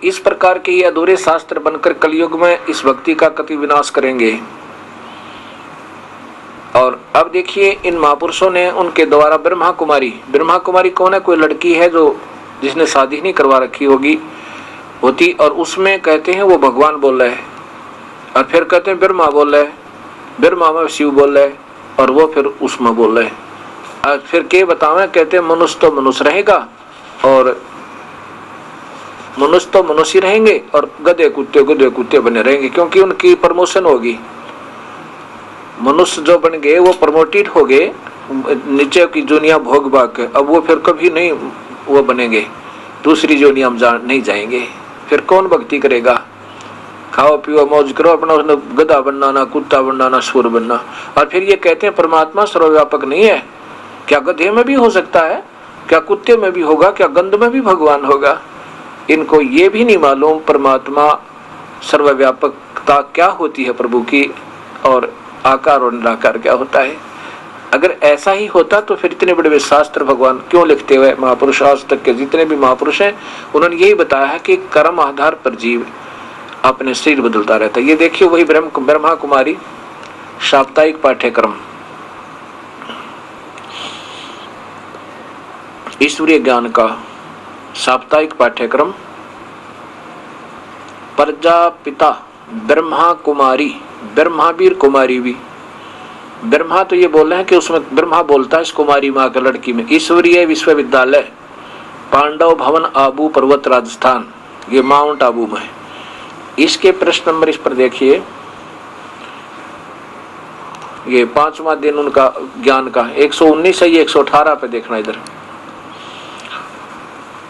इस प्रकार के ये अधूरे शास्त्र बनकर कलयुग में इस भक्ति का कति विनाश करेंगे। और अब देखिए इन महापुरुषों ने उनके द्वारा ब्रह्मा कुमारी कौन है? कोई लड़की है जो जिसने शादी नहीं करवा रखी होती, और उसमें कहते हैं वो भगवान बोल रहे हैं, और फिर कहते हैं ब्रह्मा बोल रहे हैं, ब्रह्मा में शिव बोल रहे हैं, और वो फिर उसमें बोल रहे हैं। और फिर के बतावे, कहते हैं मनुष्य तो मनुष्य रहेगा, और मनुष्य तो मनुष्य रहेंगे, और गधे कुत्ते बने रहेंगे, क्योंकि उनकी प्रमोशन होगी। मनुष्य जो बन गए वो प्रमोटेड हो गए नीचे की दुनिया भोग भाग के, अब वो फिर कभी नहीं वो बनेंगे, दूसरी दुनिया हम नहीं जाएंगे। फिर कौन भक्ति करेगा? खाओ पियो मौज करो अपना, गधा बनना ना कुत्ता बनना ना सुर बनना। और फिर ये कहते हैं परमात्मा सर्वव्यापक नहीं है। क्या गधे में भी हो सकता है? क्या कुत्ते में भी होगा? क्या गंध में भी भगवान होगा? इनको ये भी नहीं मालूम परमात्मा सर्वव्यापकता क्या होती है प्रभु की, और आकार और निराकार क्या होता है। अगर ऐसा ही होता तो फिर इतने बड़े शास्त्र भगवान क्यों लिखते हुए? महापुरुष आज तक के जितने भी महापुरुष हैं उन्होंने यही बताया है कि कर्म आधार पर जीव अपने शरीर बदलता रहता है। ये देखिए वही ब्रह्मा कुमारी साप्ताहिक पाठ्यक्रम, ईश्वरीय ज्ञान का साप्ताहिक पाठ्यक्रम, प्रजापिता ब्रह्मा कुमारी, ब्रह्मावीर कुमारी भी। ब्रह्मा तो ये बोल रहे हैं कि उसमें ब्रह्मा बोलता है इस कुमारी माँ के लड़की में। ईश्वरीय विश्वविद्यालय पांडव भवन आबू पर्वत राजस्थान, ये माउंट आबू में। इसके प्रश्न नंबर इस पर देखिए, ये 5वां दिन उनका ज्ञान का 119 है, ये 118 पे देखना इधर।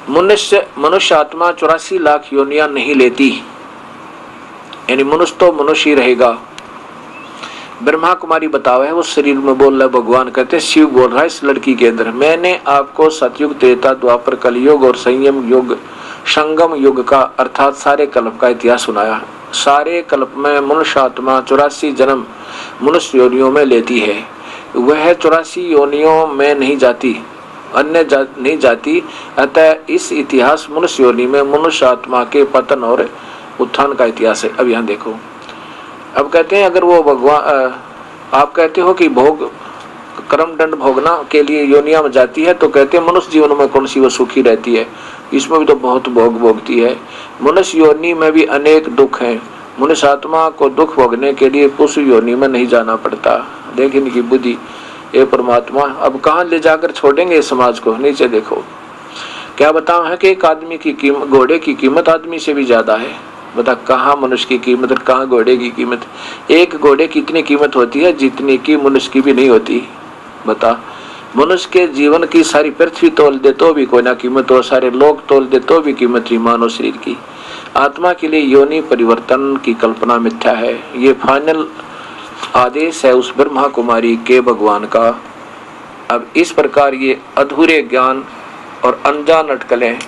मनुष्य आत्मा 84 लाख योनियां नहीं लेती, यानी मनुष्य तो मनुष्य ही रहेगा। ब्रह्मा कुमारी बतावा है, वो शरीर में बोल रहा है भगवान, कहते हैं शिव बोल रहा है इस लड़की के अंदर। मैंने आपको सतयुग त्रेता द्वापर कलयुग और संगम युग का अर्थात सारे कल्प का इतिहास सुनाया। सारे कल्प में मनुष्य आत्मा 84 जन्म मनुष्य योनियों में लेती है। वह 84 योनियों में नहीं जाती, अन्य नहीं जाती। अतः इस इतिहास मनुष्य योनि में मनुष्य आत्मा के पतन और उत्थान का इतिहास है। अब यहाँ देखो, अब कहते हैं अगर वो भगवान, आप कहते हो कि भोग कर्म दंड भोगना के लिए योनिया में जाती है, तो कहते हैं मनुष्य जीवन में कौन सी वो सुखी रहती है? इसमें भी तो बहुत भोग भोगती है। मनुष्य योनि में भी अनेक दुख हैं। मनुष्य आत्मा को दुख भोगने के लिए पशु योनि में नहीं जाना पड़ता। देख इनकी बुद्धि, ये परमात्मा अब कहाँ ले जाकर छोड़ेंगे इस समाज को? नीचे देखो क्या बताओ है कि एक आदमी की कीमत, घोड़े की कीमत आदमी से भी ज्यादा है। बता कहाँ मनुष्य की कीमत और कहाँ घोड़े की कीमत? एक घोड़े की इतनी कीमत होती है जितनी की मनुष्य की भी नहीं होती। बता, मनुष्य के जीवन की सारी पृथ्वी तोल दे तो भी कोई ना कीमत हो, सारे लोग तोल दे तो भी कीमत नहीं मानव शरीर की। आत्मा के लिए योनि परिवर्तन की कल्पना मिथ्या है। ये फाइनल आदेश है उस ब्रह्मा कुमारी के भगवान का। अब इस प्रकार ये अधूरे ज्ञान और अनजान अटकलें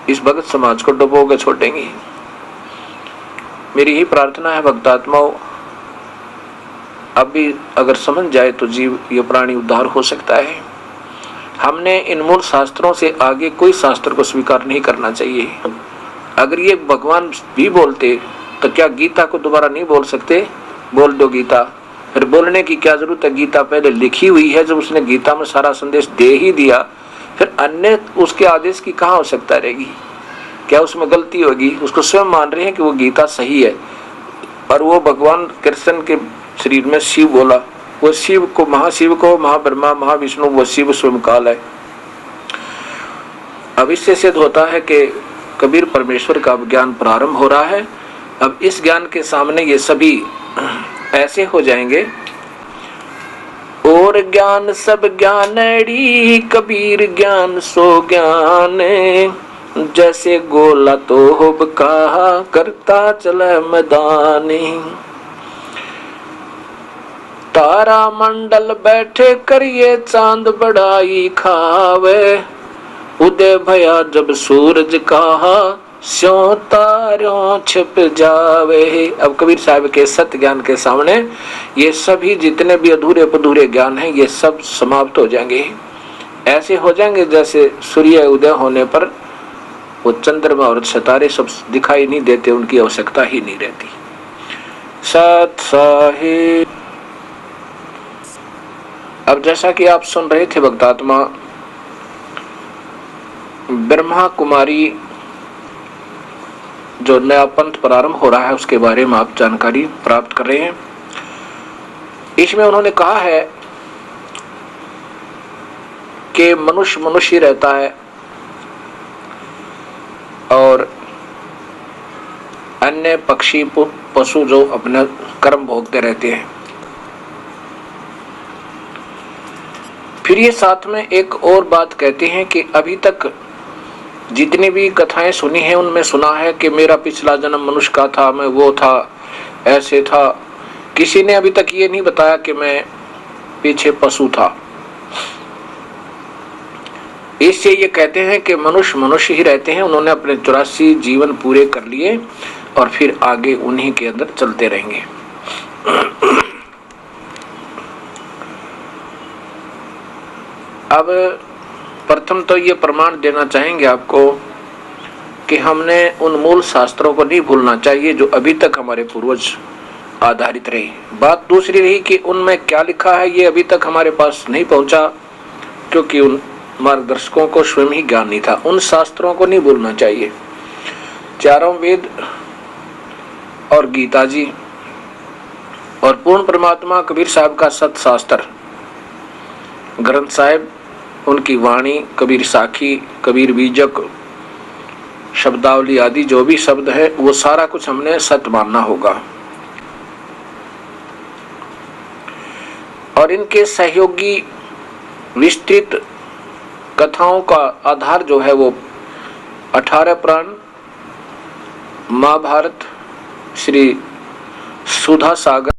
इस भगत समाज को डुबोके छोड़ेंगी। मेरी ही प्रार्थना है भक्तात्माओं, अब भी अगर समझ जाए तो जीव ये प्राणी उद्धार हो सकता है। हमने इन मूल शास्त्रों से आगे कोई शास्त्र को स्वीकार नहीं करना चाहिए। अगर ये भगवान भी बोलते तो क्या गीता को दोबारा नहीं बोल सकते? बोल दो गीता, फिर बोलने की क्या जरूरत है? गीता पहले लिखी हुई है, जब उसने गीता में सारा संदेश दे ही दिया, फिर अन्य उसके आदेश की कहाँ आवश्यकता रहेगी? क्या उसमें गलती होगी? उसको स्वयं मान रहे हैं कि वो गीता सही है, और वो भगवान कृष्ण के शरीर में शिव बोला। वो शिव को, महाशिव को महाब्रह्मा महाविष्णु, वो शिव स्वयं काल है। अब इससे सिद्ध होता है कि कबीर परमेश्वर का ज्ञान प्रारंभ हो रहा है। अब इस ज्ञान के सामने ये सभी ऐसे हो जाएंगे, और ज्ञान सब ज्ञानड़ी कबीर ज्ञान सो ज्ञान, जैसे गोला तोहब कहा करता चले मैदानी। तारा मंडल बैठे करिए चांद बड़ाई खावे, उदय भया जब सूरज कहा स्यों तारों छिप जावे। अब कबीर साहब के सत्य ज्ञान के सामने ये सभी जितने भी अधूरे पधूरे ज्ञान हैं ये सब समाप्त हो जाएंगे। ऐसे हो जाएंगे जैसे सूर्य उदय होने पर वो चंद्रमा और सितारे सब दिखाई नहीं देते, उनकी आवश्यकता ही नहीं रहती। सत साहिब। अब जैसा कि आप सुन रहे थे भक्तात्मा, ब्रह्मा कुमारी जो नया पंथ प्रारंभ हो रहा है उसके बारे में आप जानकारी प्राप्त कर रहे हैं। इसमें उन्होंने कहा है कि मनुष्य मनुष्य ही रहता है और अन्य पक्षी पशु जो अपने कर्म भोगते रहते हैं। फिर ये साथ में एक और बात कहते हैं कि अभी तक जितनी भी कथाएं सुनी हैं उनमें सुना है कि मेरा पिछला जन्म मनुष्य का था, मैं वो था, ऐसे था। किसी ने अभी तक ये नहीं बताया कि मैं पीछे पशु था। इससे ये कहते हैं कि मनुष्य मनुष्य ही रहते हैं। उन्होंने अपने 84 जीवन पूरे कर लिए और फिर आगे उन्हीं के अंदर चलते रहेंगे। अब प्रथम तो ये प्रमाण देना चाहेंगे आपको कि हमने उन मूल शास्त्रों को नहीं भूलना चाहिए जो अभी तक हमारे पूर्वज आधारित रहे। बात दूसरी रही कि उनमें क्या लिखा है ये अभी तक हमारे पास नहीं पहुंचा, क्योंकि उन मार्गदर्शकों को स्वयं ही ज्ञान नहीं था। उन शास्त्रों को नहीं भूलना चाहिए। चारों वेद और गीता जी और पूर्ण परमात्मा कबीर साहब का सत शास्त्र ग्रंथ साहिब, उनकी वाणी, कबीर साखी, कबीर बीजक, शब्दावली आदि जो भी शब्द है वो सारा कुछ हमने सत्य मानना होगा। और इनके सहयोगी विस्तृत कथाओं का आधार जो है वो 18 पुराण, महाभारत, श्री सुधा सागर